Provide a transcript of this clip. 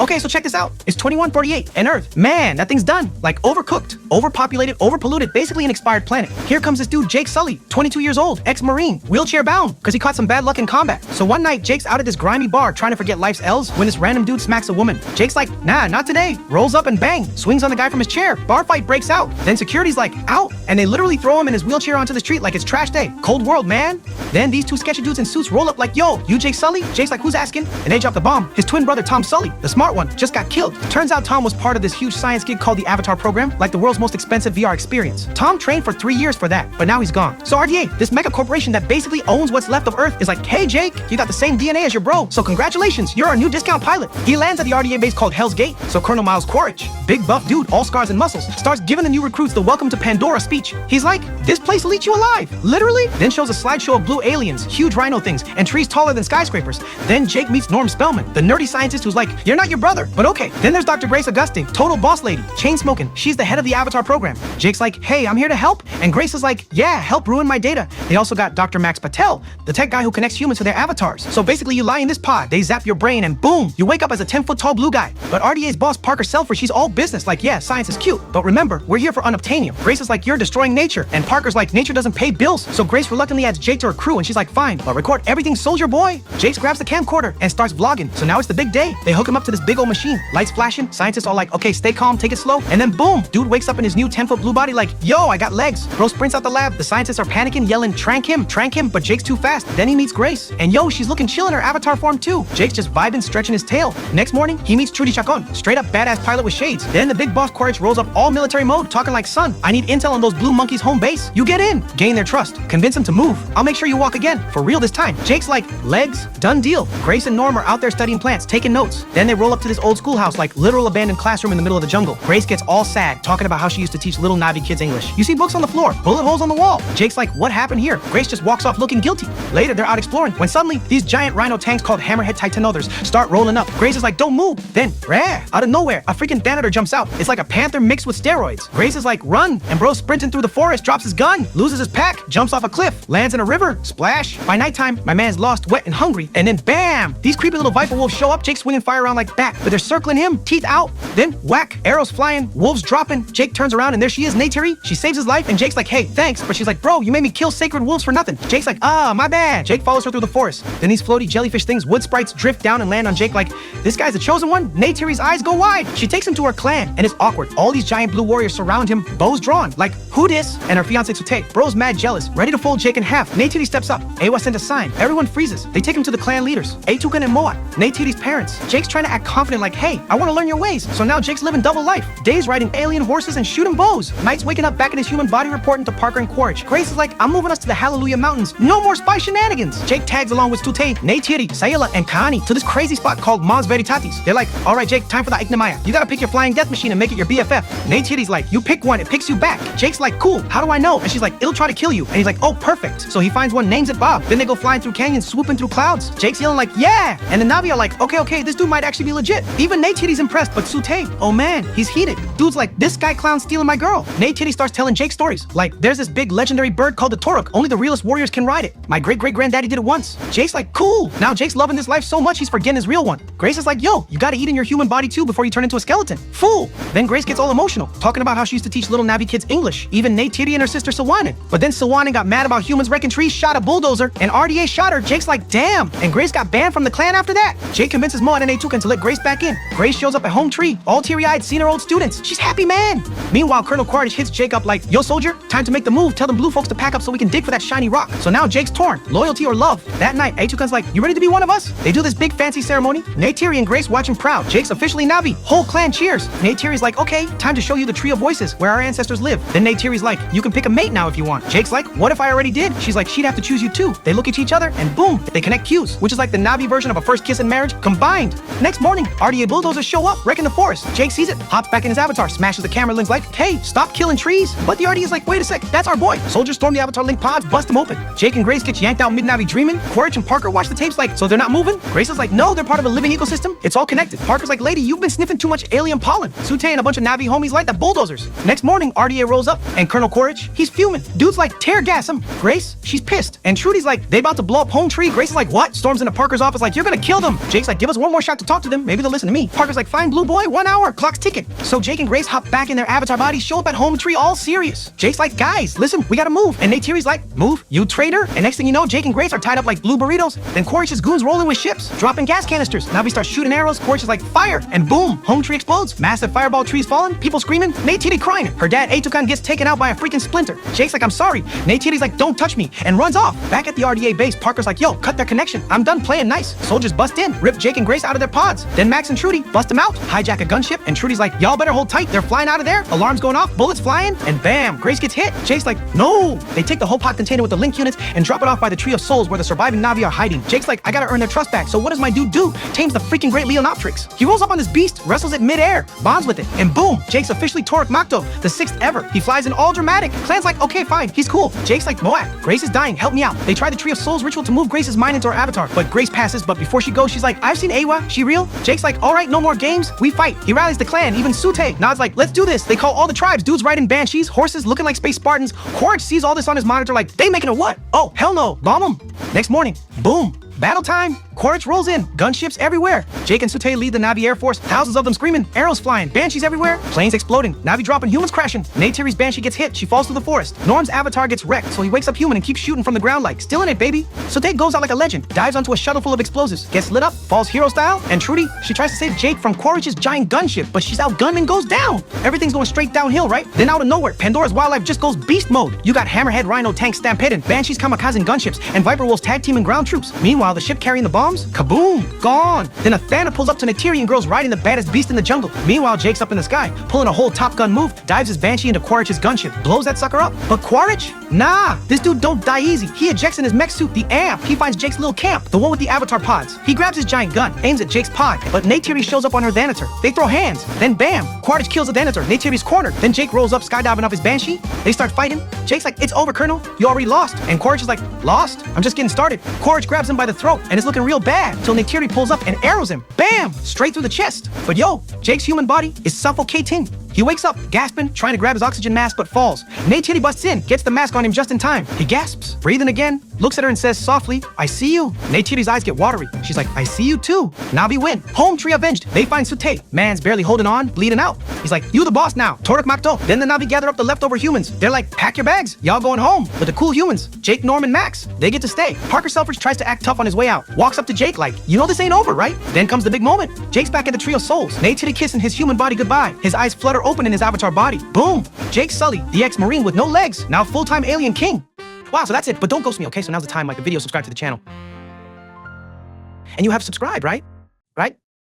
Okay, so check this out. It's 2148 and Earth. Man, that thing's done. Like overcooked, overpopulated, overpolluted, basically an expired planet. Here comes this dude, Jake Sully, 22 years old, ex-Marine, wheelchair bound, because he caught some bad luck in combat. So one night, Jake's out at this grimy bar trying to forget life's L's when this random dude smacks a woman. Jake's like, nah, not today. Rolls up and bang, swings on the guy from his chair. Bar fight breaks out. Then security's like, out. And they literally throw him in his wheelchair onto the street like it's trash day. Cold world, man. Then these two sketchy dudes in suits roll up like, yo, you Jake Sully? Jake's like, who's asking? And they drop the bomb. His twin brother, Tom Sully, the smart one, just got killed. Turns out Tom was part of this huge science gig called the Avatar program, like the world's most expensive VR experience. Tom trained for 3 years for that, but now he's gone. So RDA, this mega corporation that basically owns what's left of Earth, is like, hey Jake, you got the same DNA as your bro, so congratulations, you're our new discount pilot. He lands at the RDA base called Hell's Gate, so Colonel Miles Quaritch, big buff dude, all scars and muscles, starts giving the new recruits the welcome to Pandora speech. He's like, this place will eat you alive, literally. Then shows a slideshow of blue aliens, huge rhino things, and trees taller than skyscrapers. Then Jake meets Norm Spellman, the nerdy scientist who's like, you're not your brother, but okay. Then there's Dr. Grace Augustine, total boss lady, chain smoking. She's the head of the Avatar program. Jake's like, hey, I'm here to help. And Grace is like, yeah, help ruin my data. They also got Dr. Max Patel, the tech guy who connects humans to their avatars. So basically you lie in this pod, they zap your brain, and boom, you wake up as a 10-foot tall blue guy. But RDA's boss, Parker Selfridge, she's all business, like, yeah, science is cute, but remember, we're here for unobtainium. Grace is like, you're destroying nature. And Parker's like, nature doesn't pay bills. So Grace reluctantly adds Jake to her crew, and she's like, fine, but record everything, soldier boy. Jake grabs the camcorder and starts vlogging. So now it's the big day. They hook him up to this big old machine, lights flashing, scientists all like, okay, stay calm, take it slow. And then boom, dude wakes up in his new 10-foot blue body like, yo, I got legs. Bro sprints out the lab. The scientists are panicking, yelling, trank him, but Jake's too fast. Then he meets Grace. And yo, she's looking chill in her avatar form too. Jake's just vibing, stretching his tail. Next morning, he meets Trudy Chacon, straight up badass pilot with shades. Then the big boss Quaritch rolls up all military mode, talking like, son, I need intel on those blue monkeys home base. You get in, gain their trust, convince them to move. I'll make sure you walk again, for real this time. Jake's like, legs, done deal. Grace and Norm are out there studying plants, taking notes. Then they roll up to this old schoolhouse, like literal abandoned classroom in the middle of the jungle. Grace gets all sad, talking about how she used to teach little Navi kids English. You see books on the floor, bullet holes on the wall. Jake's like, what happened here? Grace just walks off looking guilty. Later, they're out exploring, when suddenly, these giant rhino tanks called Hammerhead Titanothers start rolling up. Grace is like, don't move. Then, rah, out of nowhere, a freaking Thanator jumps out. It's like a panther mixed with steroids. Grace is like, run, and bro sprinting through the forest, drops his gun, loses his pack, jumps off a cliff, lands in a river, splash. By nighttime, my man's lost, wet, and hungry, and then bam! These creepy little viper wolves show up. Jake swinging fire around like bat, but they're circling him, teeth out. Then whack, arrows flying, wolves dropping. Jake turns around and there she is, Neytiri. She saves his life, and Jake's like, hey, thanks, but she's like, bro, you made me kill sacred wolves for nothing. Jake's like, ah, my bad. Jake follows her through the forest. Then these floaty jellyfish things, wood sprites, drift down and land on Jake like, this guy's the chosen one? Neytiri's eyes go wide. She takes him to her clan, and it's awkward. All these giant blue warriors surround him, bows drawn, like, who dis? And her fiance Tsute. Bro's mad jealous, ready to fold Jake in half. Neytiri steps up. Awa sends a sign. Everyone freezes. They take him to the clan leaders, Etukan and Moat, Neytiri's parents. Jake's trying to act confident like, hey, I want to learn your ways. So now Jake's living double life. Days riding alien horses and shooting bows. Nights waking up back in his human body reporting to Parker and Quaritch. Grace is like, I'm moving us to the Hallelujah Mountains. No more spy shenanigans. Jake tags along with Tsute, Neytiri, Sayla, and Kaani to this crazy spot called Mons Veritatis. They're like, all right, Jake, time for the Iknemaya. You gotta pick your flying death machine and make it your BFF. Neytiri's like, you pick one, it picks you back. Jake's like, cool, how do I know? And she's like, it'll try to kill you. And he's like, oh, perfect. So he finds one, names it Bob. Then they go flying through canyons, swooping through clouds. Jake's yelling like, yeah. And the Navi are like, okay, this dude might actually be legit. Even Neytiri's impressed, but Tsute, oh man, he's heated. Dude's like, this guy clown's stealing my girl. Neytiri starts telling Jake stories. Like, there's this big legendary bird called the Toruk. Only the realest warriors can ride it. My great-great-granddaddy did it once. Jake's like, cool. Now Jake's loving this life so much he's forgetting his real one. Grace is like, yo, you gotta eat in your human body too before you turn into a skeleton. Fool. Then Grace gets all emotional, talking about how she used to teach little Navi kids English, even Neytiri and her sister Sawanin. But then Sawanin got mad about humans wrecking trees, shot a bulldozer, and RDA shot her. Jake's like, damn. And Grace got banned from the clan after that. Jake convinces Moat and Etukan to let Grace back in. Grace shows up at Home Tree, all teary-eyed, seeing her old students. She's happy, man. Meanwhile, Colonel Quaritch hits Jake up like, yo, soldier, time to make the move. Tell them blue folks to pack up so we can dig for that shiny rock. So now Jake's torn, loyalty or love. That night, Etukan's like, you ready to be one of us? They do this big fancy ceremony. Neytiri and Grace watch him proud. Jake's officially Navi. Whole clan cheers. Neytiri's like, okay, time to show you the tree of voices where our ancestors live. Then Neytiri's like, you can pick a mate now if you want. Jake's like, what if I already did? She's like, she'd have to choose you too. They look at each other and boom, they connect cues, which is like the Navi version of a first kiss in marriage combined. Next morning, RDA bulldozers show up, wrecking the forest. Jake sees it, hops back in his avatar, smashes the camera lens like, hey, stop killing trees. But the RDA is like, wait a sec, that's our boy. Soldiers storm the avatar link pods, bust them open. Jake and Grace get yanked out mid-Navi dreaming. Quaritch and Parker watch the tapes like, so they're not moving? Grace is like, no, they're part of a living ecosystem. It's all connected. Parker's like, lady, you've been sniffing too much alien pollen. Tsute and a bunch of Navi homies light the bulldozers. Next morning, RDA rolls up, And Colonel Quaritch, he's fuming. Dude's like, tear gas him. Grace, she's pissed. And Trudy's like, they about to blow up Home Tree. Grace is like, what? Storms into Parker's office like, you're gonna kill them. Jake's like, give us one more shot to talk to them. Maybe they'll listen to me. Parker's like, fine, blue boy, 1 hour, clock's ticking. So Jake and Grace hop back in their avatar bodies, show up at Home Tree all serious. Jake's like, guys, listen, we gotta move. And Neytiri's like, move? You traitor? And next thing you know, Jake and Grace are tied up like blue burritos. Then Quaritch's goons rolling with ships, dropping gas canisters. Now we start shooting arrows. Quaritch is like, fire! And boom, Home Tree explodes. Massive fireball trees falling, people screaming, Neytiri crying. Her dad, Etukan, gets taken out by a freaking splinter. Jake's like, I'm sorry. Neytiri's like, don't touch me, and runs off. Back at the RDA base, Parker's like, yo, cut their connection. I'm done playing nice. Soldiers bust in, rip Jake and Grace out of their pods. Then Max and Trudy bust them out, hijack a gunship, and Trudy's like, y'all better hold tight. They're flying out of there. Alarms going off, bullets flying, and bam, Grace gets hit. Jake's like, no. They take the whole pod container with the link units and drop it off by the Tree of Souls where the surviving Navi are hiding. Jake's like, I gotta earn their trust back. So what does my dude do? Tames the freaking great Leonoptrix. He rolls up on this beast, wrestles it midair, bonds with it, and boom, Jake's officially Torek Makto, the 6th ever. He flies in all dramatic. Clan's like, okay, fine, he's cool. Jake's like, Moak, Grace is dying, help me out. They try the Tree of Souls ritual to move Grace's mind into her avatar, but Grace passes, but before she goes, she's like, I've seen Awa, she real? Jake's like, all right, no more games, we fight. He rallies the clan, even Sute. Nod's like, let's do this. They call all the tribes, dudes riding banshees, horses looking like space Spartans. Quaritch sees all this on his monitor like, they making a what? Oh, hell no, bomb them. Next morning, boom. Battle time! Quaritch rolls in, gunships everywhere. Jake and Sute lead the Navi Air Force, thousands of them screaming, arrows flying, banshees everywhere, planes exploding, Navi dropping, humans crashing. Neytiri's banshee gets hit, she falls through the forest. Norm's avatar gets wrecked, so he wakes up human and keeps shooting from the ground like, still in it, baby. Sute goes out like a legend, dives onto a shuttle full of explosives, gets lit up, falls hero style, and Trudy, she tries to save Jake from Quaritch's giant gunship, but she's outgunned and goes down. Everything's going straight downhill, right? Then out of nowhere, Pandora's wildlife just goes beast mode. You got Hammerhead Rhino tanks stampeding, banshees kamikazing gunships, and Viper Wolves tag teaming ground troops. Meanwhile, the ship carrying the bombs, kaboom, gone. Then a Thana pulls up to Neytiri and girls riding the baddest beast in the jungle. Meanwhile, Jake's up in the sky, pulling a whole Top Gun move, dives his banshee into Quaritch's gunship, blows that sucker up. But Quaritch? Nah, this dude don't die easy. He ejects in his mech suit, the amp. He finds Jake's little camp, the one with the avatar pods. He grabs his giant gun, aims at Jake's pod, but Neytiri shows up on her Thanator. They throw hands, then bam, Quaritch kills the Thanator. Neytiri's cornered. Then Jake rolls up, skydiving off his banshee. They start fighting. Jake's like, it's over, Colonel. You already lost. And Quaritch is like, lost? I'm just getting started. Quaritch grabs him by the throat, and it's looking real bad, till Neytiri pulls up and arrows him. Bam! Straight through the chest. But yo, Jake's human body is suffocating. He wakes up, gasping, trying to grab his oxygen mask, but falls. Neytiri busts in, gets the mask on him just in time. He gasps, breathing again, looks at her and says softly, I see you. Neytiri's eyes get watery. She's like, I see you too. Navi win. Home Tree avenged. They find Sute. Man's barely holding on, bleeding out. He's like, you the boss now. Torek Makto. Then the Navi gather up the leftover humans. They're like, pack your bags. Y'all going home. But the cool humans, Jake, Norm, and Max, they get to stay. Parker Selfridge tries to act tough on his way out. Walks up to Jake like, you know this ain't over, right? Then comes the big moment. Jake's back at the Tree of Souls. Neytiri kissing his human body goodbye. His eyes flutter open in his avatar body. Boom! Jake Sully, the ex-Marine with no legs, now full-time alien king. Wow, so that's it. But don't ghost me, okay? So now's the time, like the video, subscribe to the channel. And you have subscribed, right? Right?